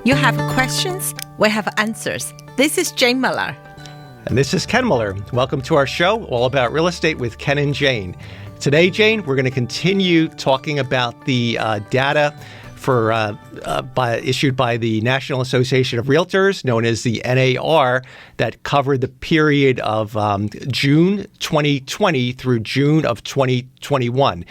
You have questions, we have answers. This is Jane Miller. And this is Ken Miller. Welcome to our show, all about real estate with Ken and Jane. Today, Jane, we're going to continue talking about the data issued by the National Association of Realtors, known as the NAR, that covered the period of June 2020 through June of 2021.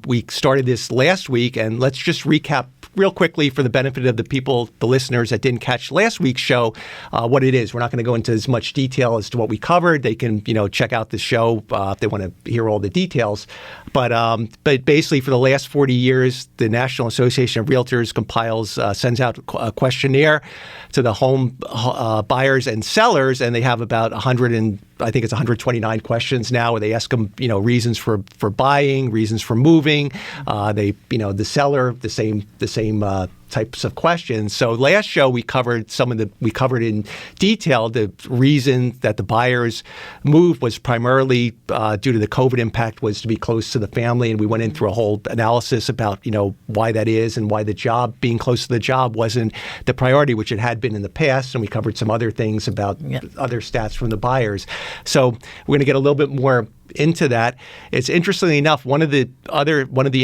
We started this last week, and let's just recap real quickly for the benefit of the listeners that didn't catch last week's show, what it is. We're not going to go into as much detail as to what we covered. They can, check out the show if they want to hear all the details. But basically, for the last 40 years, the National Association of Realtors sends out a questionnaire to the home buyers and sellers, and they have about 129 questions now, where they ask them, reasons for buying, reasons for moving. The seller, the same types of questions. So last show we covered in detail the reason that the buyers moved was primarily due to the COVID impact, was to be close to the family, and we went in through a whole analysis about why that is and why being close to the job wasn't the priority, which it had been in the past, and we covered some other things about other stats from the buyers. So we're going to get a little bit more into that. It's interestingly enough, one of the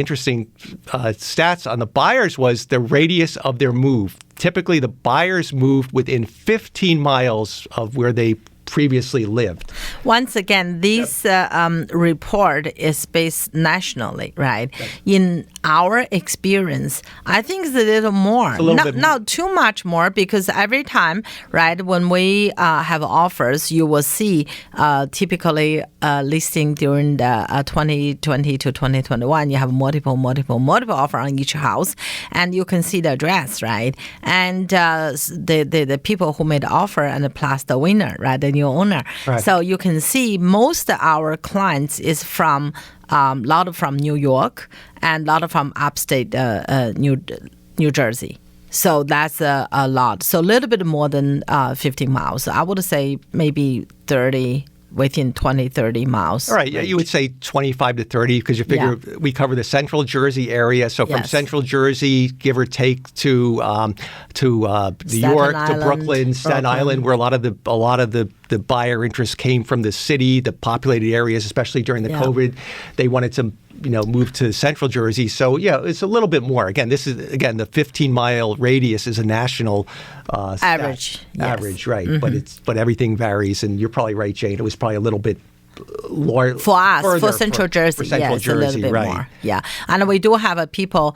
interesting stats on the buyers was the radius of their move. Typically, the buyers moved within 15 miles of where they previously lived. Once again, this report is based nationally, right? In our experience, I think it's a little more. Not too much more, because every time, right, when we have offers, you will see typically listing during the 2020 to 2021, you have multiple offer on each house, and you can see the address, right? And the people who made the offer and plus the winner, right? The new owner. Right. So you can see most of our clients is from a lot from New York and a lot from upstate New Jersey. So that's a lot. So a little bit more than 15 miles. I would say maybe 30. Within 20, 30 miles. All right. Yeah, you would say 25 to 30, because you figure we cover the Central Jersey area. So from Central Jersey, give or take, to New York, to Brooklyn, Staten Island, where a lot of the buyer interest came from the city, the populated areas, especially during the COVID. They wanted to move to Central Jersey. So it's a little bit more. Again, the 15-mile radius is a national average. Average, right? Mm-hmm. But everything varies, and you're probably right, Jane. It was probably a little bit for us, for Central Jersey, a little bit more. Yeah, and we do have people,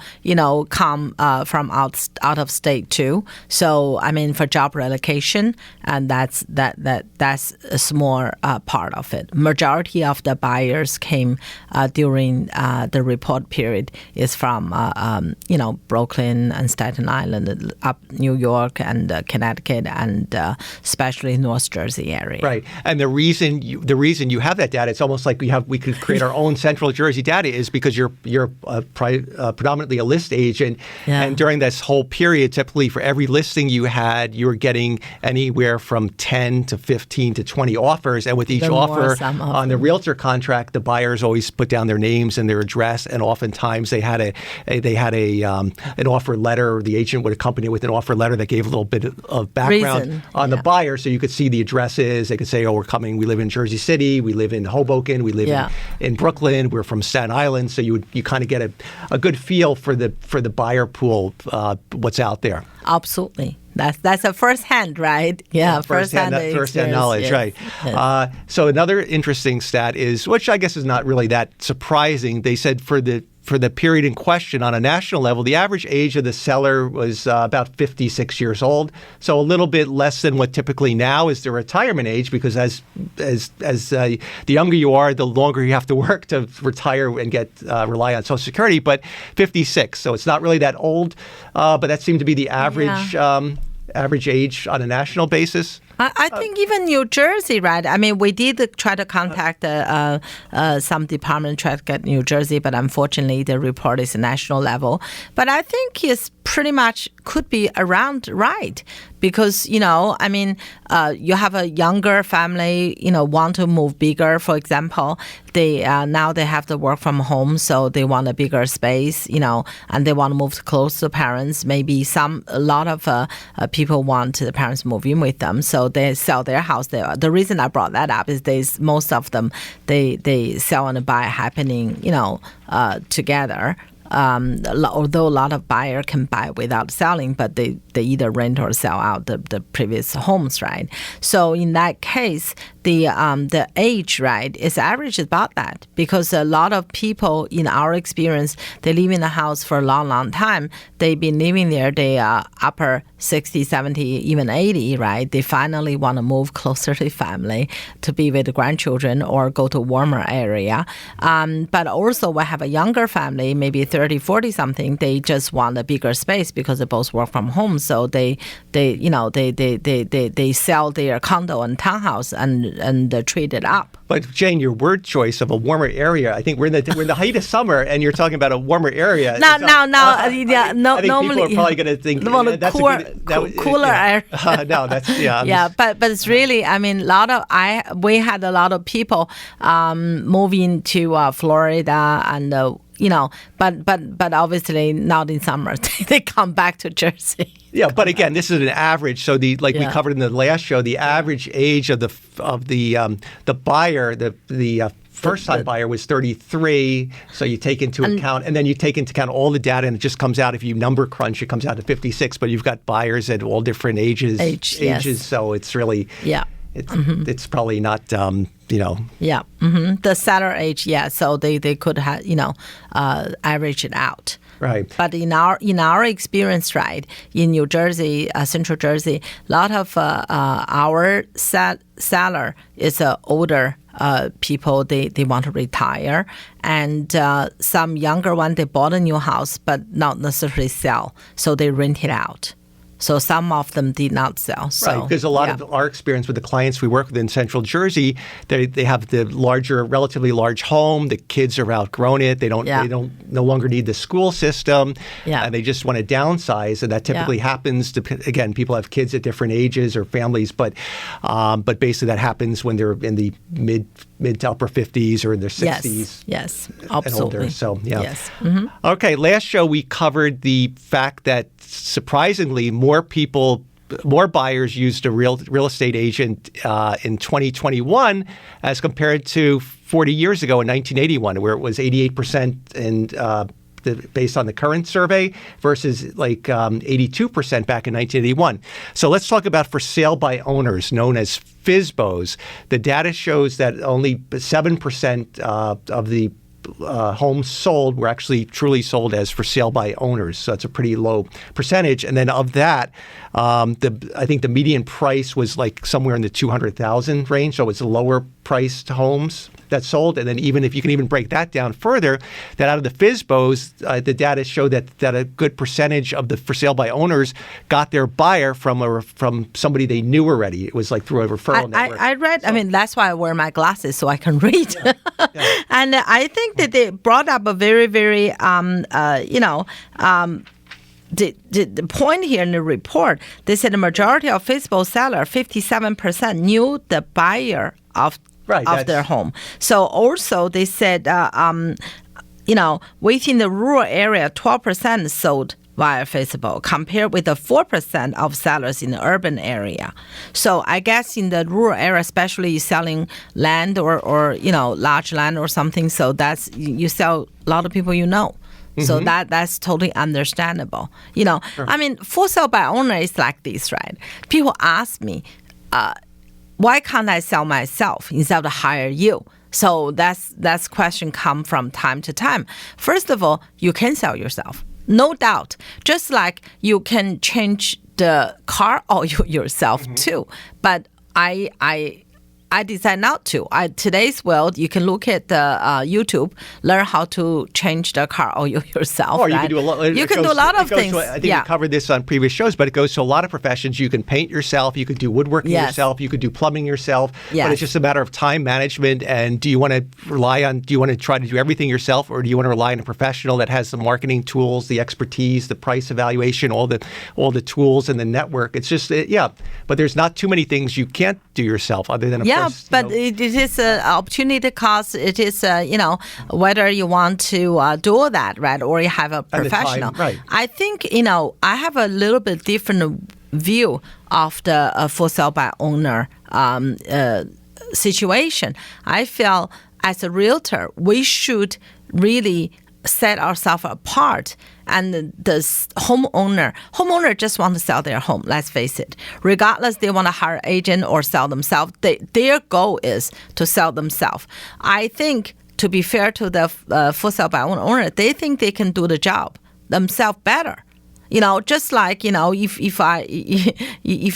come from out of state too. So I mean, for job relocation, and that's a small part of it. Majority of the buyers came during the report period is from Brooklyn and Staten Island, up New York and Connecticut, and especially North Jersey area. Right, and the reason you have that data, it's almost like we could create our own Central Jersey data, is because you're predominantly a list agent, and during this whole period, typically for every listing you were getting anywhere from 10 to 15 to 20 offers, and with each offer on the realtor contract, the buyers always put down their names and their address, and oftentimes they had an offer letter. The agent would accompany it with an offer letter that gave a little bit of background on the buyer, so you could see the addresses. They could say, "Oh, we're coming. We live in Jersey City. We live in Hoboken. We live in Brooklyn. We're from Staten Island." So you kind of get a good feel for the buyer pool, what's out there. Absolutely. That's a first-hand, right? Yeah, first-hand knowledge, right? Yes. So another interesting stat is, which I guess is not really that surprising. They said for the period in question on a national level, the average age of the seller was about 56 years old. So a little bit less than what typically now is the retirement age, because as the younger you are, the longer you have to work to retire and rely on Social Security. But 56, so it's not really that old. But that seemed to be the average age on a national basis. I think even New Jersey, right? I mean, we did try to contact some department, try to get New Jersey, but unfortunately the report is national level. But I think it's pretty much could be around right. Because, I mean, you have a younger family, want to move bigger, for example. Now they have to work from home, so they want a bigger space, and they want to move close to parents. Maybe a lot of people want the parents to move in with them, so they sell their house there. The reason I brought that up is most of them, they sell and buy happening, together. Although a lot of buyers can buy without selling, but they either rent or sell out the previous homes, right? So in that case, the age, right, is average about that, because a lot of people, in our experience, they live in the house for a long, long time. They've been living there, they are upper 60, 70, even 80, right? They finally want to move closer to family to be with the grandchildren or go to a warmer area. But also we have a younger family, maybe 30, 40 something, they just want a bigger space because they both work from home. So they sell their condo and townhouse and trade it up. But Jane, your word choice of a warmer area, I think we're in the height of summer, and you're talking about a warmer area. I think normally people are probably going to think that's cooler air. No, that's but it's really, I mean, we had a lot of people moving to Florida and. But obviously not in summer. They come back to Jersey. Yeah, but again, this is an average. So we covered in the last show, the average age of the buyer, the first-time buyer was 33. So you take into account, and then you take into account all the data, and it just comes out. If you number crunch, it comes out to 56. But you've got buyers at all different ages. Yes. So it's really it's probably not. Yeah. Mm-hmm. The seller age, so they could have, average it out. Right. But in our experience, right, in New Jersey, Central Jersey, a lot of our seller is older people. They want to retire, and some younger one, they bought a new house but not necessarily sell, so they rent it out. So some of them did not sell. So, right, because a lot of our experience with the clients we work with in Central Jersey, they have the relatively large home. The kids are outgrown it. They don't no longer need the school system, and they just want to downsize. And that typically happens. Again, people have kids at different ages or families, but basically that happens when they're in the mid to upper 50s or in their 60s. Yes, absolutely. And older. So Yes. Mm-hmm. Okay, last show we covered the fact that surprisingly more buyers used a real estate agent in 2021 as compared to 40 years ago in 1981, where it was 88% based on the current survey versus 82% back in 1981. So let's talk about for sale by owners, known as FSBOs. The data shows that only 7% of the homes sold were actually truly sold as for sale by owners. So that's a pretty low percentage. And then of that, I think the median price was somewhere in the $200,000 range. So it's lower priced homes that sold. And then even if you can even break that down further, that out of the FSBOs, the data show that a good percentage of the for sale by owners got their buyer from somebody they knew already. It was through a referral network. I read, that's why I wear my glasses so I can read. Yeah. And I think that they brought up a very, very, the point here in the report, they said the majority of FSBO sellers, 57%, knew the buyer of their home. So also they said, within the rural area, 12% sold via FSBO, compared with the 4% of sellers in the urban area. So I guess in the rural area, especially selling land or large land or something, so that's you sell a lot of people Mm-hmm. So that's totally understandable. Sure. For sale by owner is like this, right? People ask me, why can't I sell myself instead of hire you? So that's question come from time to time. First of all, you can sell yourself. No doubt. Just like you can change the car oil yourself too. But I I decided not to. Today's world, you can look at YouTube, learn how to change the car oil yourself. Or you can do a lot. You can do a lot of things. I think we covered this on previous shows, but it goes to a lot of professions. You can paint yourself. You could do woodworking yourself. You could do plumbing yourself. But it's just a matter of time management. And do you want to try to do everything yourself, or do you want to rely on a professional that has the marketing tools, the expertise, the price evaluation, all the tools and the network? It's just but there's not too many things you can't do yourself other than it is an opportunity cost. It is whether you want to do that, right, or you have a professional. Right. I think I have a little bit different view of the for sale by owner situation. I feel as a realtor, we should really set ourselves apart. And the homeowner just want to sell their home, let's face it. Regardless, they want to hire an agent or sell themselves. Their goal is to sell themselves. I think, to be fair to the for sale by owner, they think they can do the job themselves better. Just like, if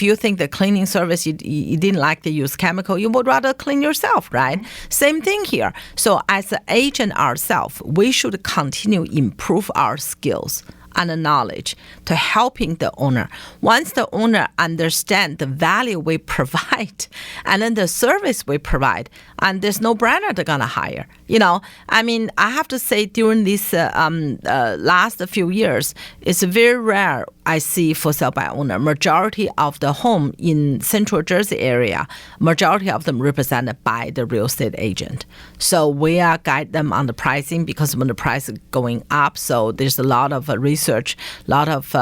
you think the cleaning service, you didn't like to use chemical, you would rather clean yourself, right? Same thing here. So as an agent ourselves, we should continue improve our skills and the knowledge to helping the owner. Once the owner understands the value we provide and then the service we provide, and there's no brainer they're going to hire. I have to say during these last few years, it's very rare I see for sale by owner. Majority of the home in Central Jersey area, majority of them represented by the real estate agent. So we guide them on the pricing because when the price is going up, so there's a lot of research, a lot of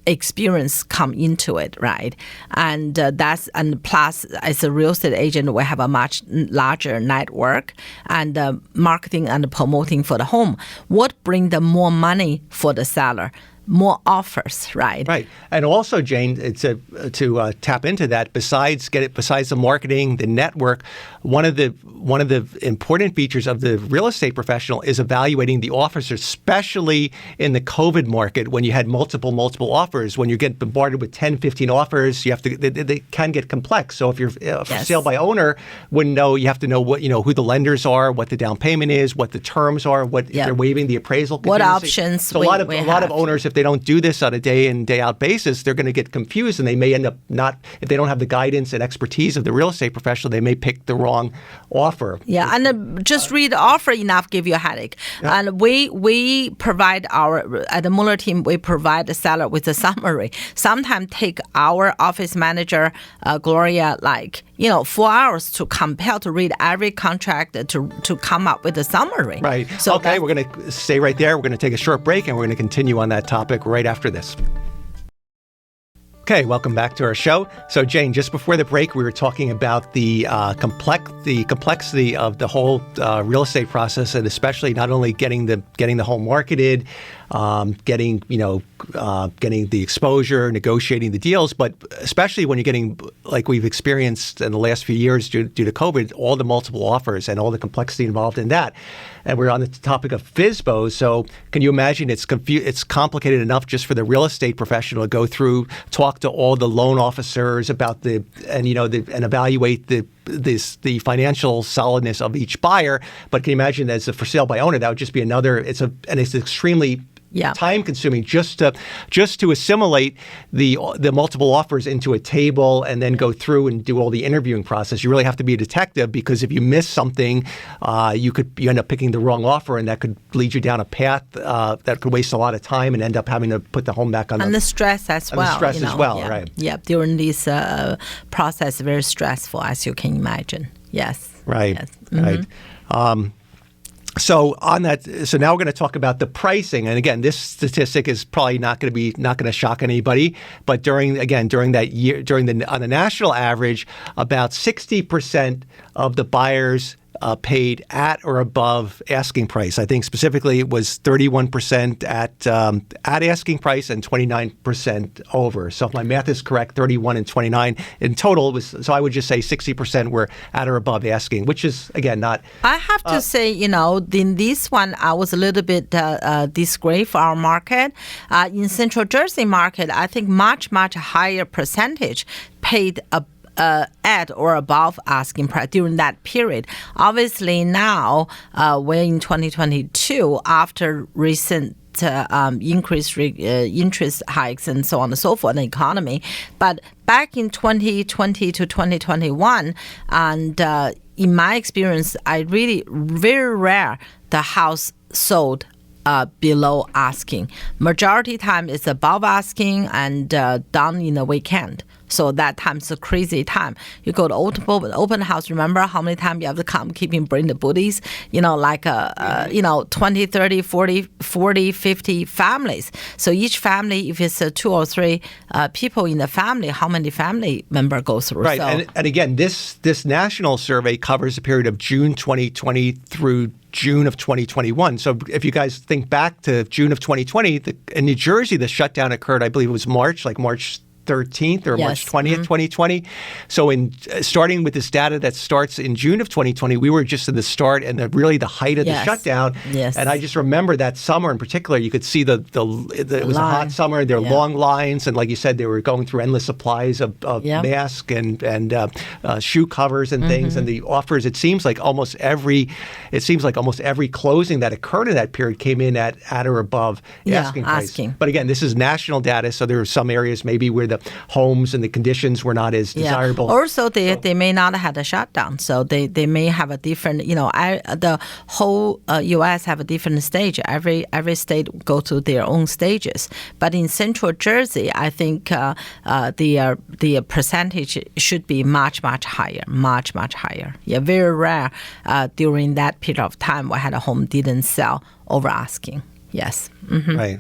experience come into it, right? And plus, as a real estate agent, we have a much larger network and marketing and promoting for the home. What bring the more money for the seller? More offers, right? Right, and also, Jane, to tap into that. Besides the marketing, the network, one of the important features of the real estate professional is evaluating the offers, especially in the COVID market when you had multiple offers. When you get bombarded with 10, 15 offers, you have to. They can get complex. So if you're for sale by owner, wouldn't know. You have to know what who the lenders are, what the down payment is, what the terms are, what if they're waiving the appraisal. What options? So a lot of owners, if they don't do this on a day in, day out basis, they're going to get confused, and they may end up not, if they don't have the guidance and expertise of the real estate professional, they may pick the wrong offer. Yeah, and just read the offer enough give you a headache. Yeah. And we provide at the Mueller team, we provide the seller with a summary. Sometimes take our office manager, Gloria, 4 hours to compile to read every contract to come up with a summary. Right. So okay, we're going to stay right there. We're going to take a short break, and we're going to continue on that topic right after this. Okay, welcome back to our show. So, Jane, just before the break, we were talking about the complexity of the whole real estate process, and especially not only getting the home marketed, getting the exposure, negotiating the deals, but especially when you're getting, like we've experienced in the last few years due to COVID, all the multiple offers and all the complexity involved in that. And we're on the topic of FSBO. So can you imagine it's complicated enough just for the real estate professional to go through, talk to all the loan officers about and evaluate the financial solidness of each buyer. But can you imagine as a for sale by owner, that would just be another. It's extremely time consuming just to assimilate the multiple offers into a table and then go through and do all the interviewing process. You really have to be a detective, because if you miss something, you end up picking the wrong offer, and that could lead you down a path that could waste a lot of time and end up having to put the home back on. And the stress as well. Right? Yeah, during this process, very stressful, as you can imagine. Yes. Right. Yes. Mm-hmm. Right. So on that, now we're going to talk about the pricing, and again, this statistic is probably not going to shock anybody. But during that year, on the national average, about 60% of the buyers paid at or above asking price. I think specifically it was 31% at asking price and 29% over. So if my math is correct, 31 and 29 in total it was. So I would just say 60% were at or above asking, which is again not. I have to say, in this one, I was a little bit disgraced for our market. In Central Jersey market, I think much higher percentage paid at or above asking price during that period. Obviously now we're in 2022 after recent increased interest hikes and so on and so forth in the economy. But back in 2020 to 2021, and in my experience, very rare the house sold below asking. Majority time is above asking and done in the weekend. So that time's a crazy time. You go to open house, remember how many times you have to come, bring the booties? 20, 30, 40, 50 families. So each family, if it's 2 or 3 people in the family, how many family member go through? Right, So, and again, this national survey covers the period of June 2020 through June of 2021. So if you guys think back to June of 2020, in New Jersey, the shutdown occurred, I believe it was March 13th or March 20th, 2020. So starting with this data that starts in June of 2020, we were just in the start and really the height of the shutdown. Yes. And I just remember that summer in particular, you could see it was a hot summer. There were long lines. And like you said, they were going through endless supplies of masks and shoe covers and things. And the offers, it seems like almost every closing that occurred in that period came in at or above asking price. But again, this is national data. So there are some areas maybe where the homes and the conditions were not as desirable. Also, they may not have a shutdown, so they may have a different. The whole U.S. have a different stage. Every state go through their own stages. But in Central Jersey, I think the percentage should be much higher, much higher. Yeah, very rare during that period of time we had a home didn't sell over asking. Yes. Right.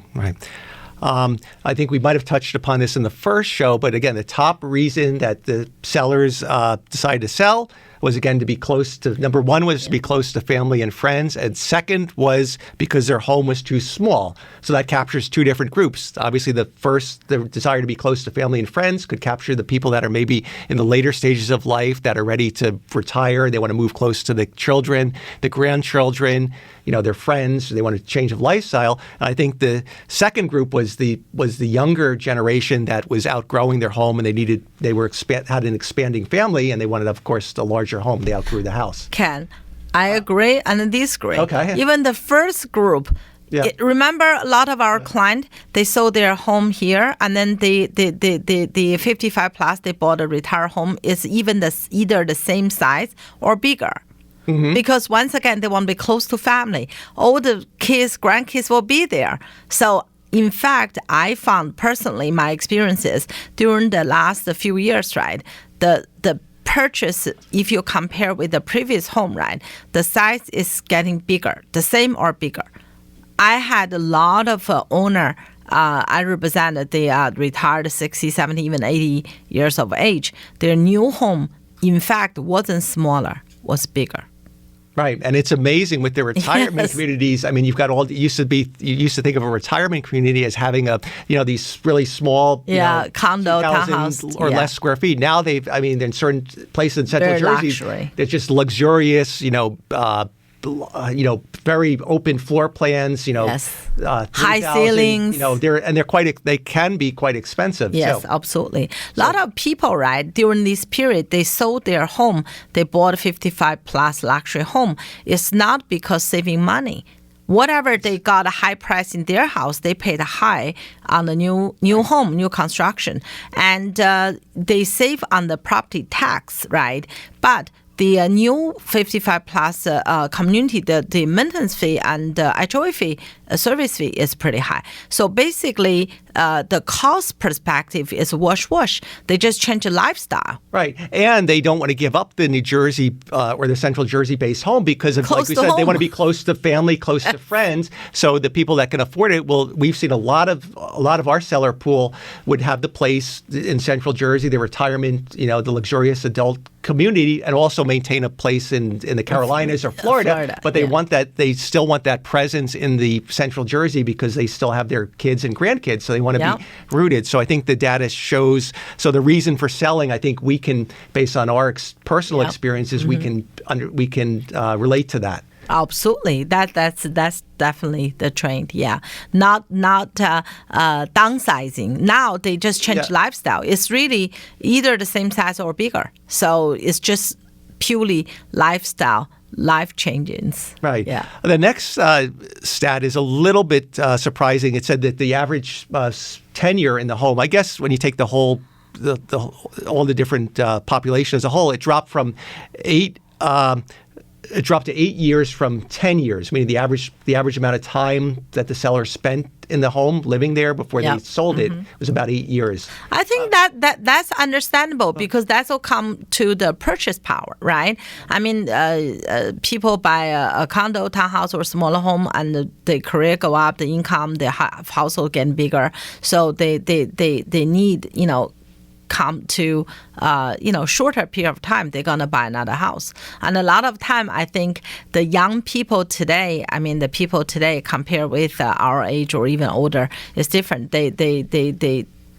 I think we might have touched upon this in the first show, but again, the top reason that the sellers decided to sell was, again, to be close to, number one was to be close to family and friends, and second was because their home was too small. So that captures 2 different groups. Obviously, the desire to be close to family and friends could capture the people that are maybe in the later stages of life that are ready to retire. They want to move close to the children, the grandchildren, their friends. They want a change of lifestyle. And I think the second group was the younger generation that was outgrowing their home, and had an expanding family, and they wanted, of course, a larger home. They outgrew the house. Ken, I agree and disagree. Okay. Even the first group. Yeah. Remember, a lot of our clients, they sold their home here, and then the 55 plus, they bought a retire home is either the same size or bigger. Because once again, they want to be close to family. All the kids, grandkids will be there. So in fact, I found personally, my experiences during the last few years, right, the purchase, if you compare with the previous home, right, the size is getting bigger, the same or bigger. I had a lot of owner. I represented, they are retired 60, 70, even 80 years of age. Their new home, in fact, wasn't smaller, was bigger. Right, and it's amazing with the retirement communities. I mean, you've got you used to think of a retirement community as having these really small, condo, townhouse, or less square feet. Now they're in certain places in Central Jersey, luxury. They're just luxurious, very open floor plans, high ceilings. They can be quite expensive. Yes, absolutely. A lot of people, right, during this period, they sold their home. They bought a 55 plus luxury home. It's not because saving money. Whatever they got a high price in their house, they paid high on the new home, new construction, and they save on the property tax, right? But the new 55 plus community, the maintenance fee and HOA fee, service fee is pretty high. So basically, the cost perspective is wash. They just change the lifestyle. Right. And they don't want to give up the New Jersey or the Central Jersey-based home because of, like we said, they want to be close to family, close to friends. So the people that can afford it, we've seen a lot of our seller pool would have the place in Central Jersey, the retirement, the luxurious adult community, and also maintain a place in the Carolinas or Florida. But they still want that presence in the Central Jersey because they still have their kids and grandkids. So they want to be rooted. So I think the data shows. So the reason for selling, I think we can, based on our personal experiences, we can relate to that. Absolutely, that's definitely the trend. Yeah, not downsizing. Now they just change lifestyle. It's really either the same size or bigger. So it's just purely lifestyle, life changes. Right. Yeah. The next stat is a little bit surprising. It said that the average tenure in the home, I guess when you take the whole all the different population as a whole, it dropped from 8. It dropped to 8 years from 10 years, meaning the average amount of time that the seller spent in the home living there before they sold it was about 8 years. I think that's understandable because that's all come to the purchase power, right? I mean, people buy a condo, townhouse, or smaller home, and the career go up, the income, the household getting bigger, so they need come to shorter period of time, they're going to buy another house. And a lot of time, I think the young people today, the people today compared with our age or even older, is different.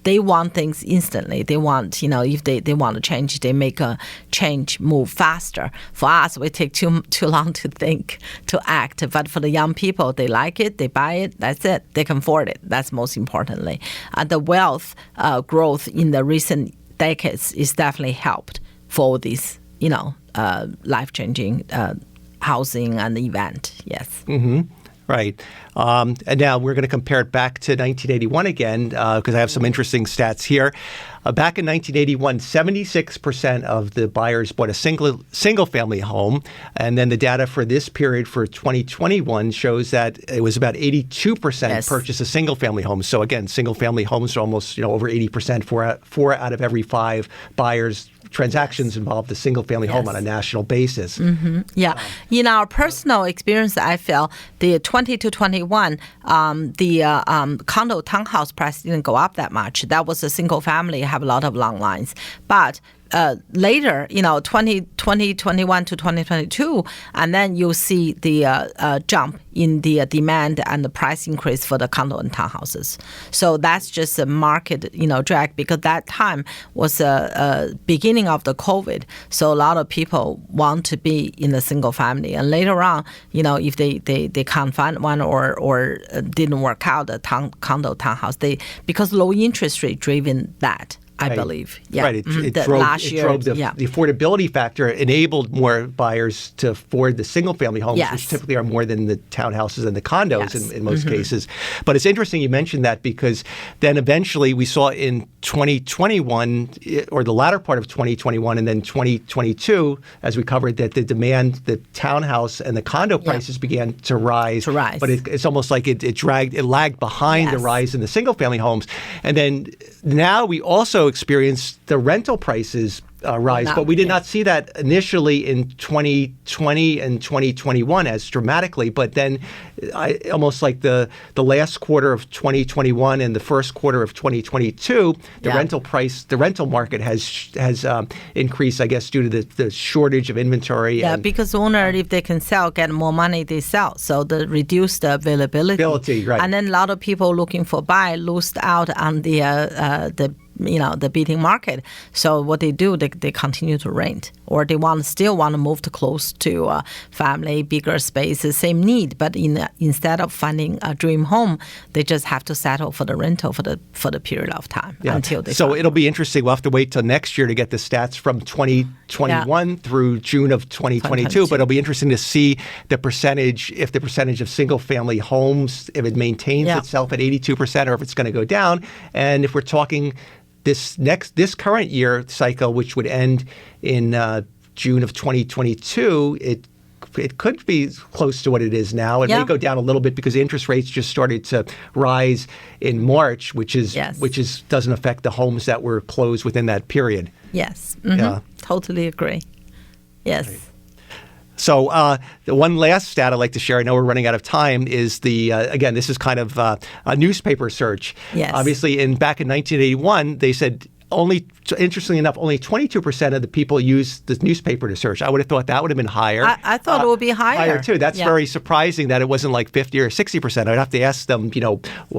They want things instantly. They want, if they want to change, they make a change, move faster. For us, we take too long to think, to act. But for the young people, they like it, they buy it, that's it. They can afford it. That's most importantly. The wealth growth in the recent decades is definitely helped for this, life-changing housing and event. Yes. Mm-hmm. Right. And now we're going to compare it back to 1981 again, because I have some interesting stats here. Back in 1981, 76% of the buyers bought a single-family home. And then the data for this period for 2021 shows that it was about 82% purchased a single-family home. So again, single-family homes are almost over 80%. Four out of every 5 buyers transactions involved a single-family home on a national basis. Mm-hmm. Yeah. In our personal experience, I feel the 20 to 21, the condo townhouse price didn't go up that much. That was a single family, have a lot of long lines. But later, 2021 to 2022, and then you see the jump in the demand and the price increase for the condo and townhouses. So that's just a market, drag, because that time was a beginning of the COVID. So a lot of people want to be in a single family, and later on, if they can't find one or didn't work out the condo townhouse, because low interest rate driven that. I believe. Yeah. Right. It drove the affordability factor, enabled more buyers to afford the single-family homes, which typically are more than the townhouses and the condos in most cases. But it's interesting you mentioned that, because then eventually we saw in 2021, or the latter part of 2021, and then 2022, as we covered, that the demand, the townhouse and the condo prices began to rise. But it's almost like it lagged behind the rise in the single-family homes. And then now we also experienced the rental prices rise, but we did not see that initially in 2020 and 2021 as dramatically. But then, almost like the last quarter of 2021 and the first quarter of 2022, the rental market has increased, I guess, due to the shortage of inventory. Yeah, because owner, if they can sell, get more money, they sell. So the reduced availability, right. And then a lot of people looking for buy lost out on the bidding market. So what they do, they continue to rent, or they still want to move to close to family, bigger spaces, same need. But instead of finding a dream home, they just have to settle for the rental for the period of time until they. So it'll be interesting. We'll have to wait till next year to get the stats from 2021 through June of 2022. But it'll be interesting to see the percentage of single-family homes, if it maintains itself at 82%, or if it's going to go down. And if we're talking this current year cycle, which would end in June of 2022, it could be close to what it is now. It may go down a little bit because interest rates just started to rise in March, which doesn't affect the homes that were closed within that period. Yes. Mm-hmm. Yeah. Totally agree. Yes. Right. So the one last stat I'd like to share, I know we're running out of time, is again, this is kind of a newspaper search. Yes. Obviously, back in 1981, they said interestingly enough, only 22% of the people used the newspaper to search. I would have thought that would have been higher. I thought it would be higher. Higher, too. That's very surprising that it wasn't like 50 or 60%. I'd have to ask them,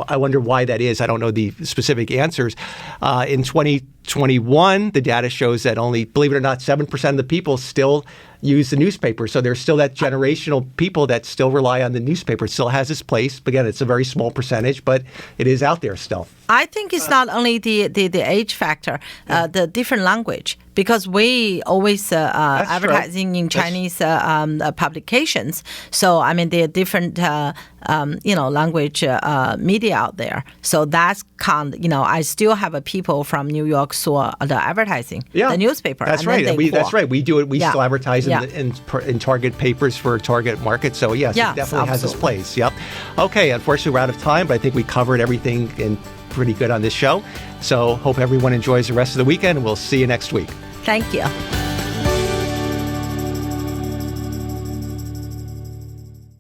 I wonder why that is. I don't know the specific answers. In 2021, the data shows that only, believe it or not, 7% of the people still use the newspaper. So there's still that generational people that still rely on the newspaper. It still has its place. Again, it's a very small percentage, but it is out there still. I think it's not only the age factor, the different language, because we always advertising in Chinese publications. So I mean, there are different language media out there. So that's I still have people from New York saw the advertising, the newspaper. That's right. That's right. We do it. We still advertise in target papers for target markets. So yes, it definitely has its place. Yep. Okay. Unfortunately, we're out of time, but I think we covered everything in pretty good on this show. So hope everyone enjoys the rest of the weekend. We'll see you next week. Thank you.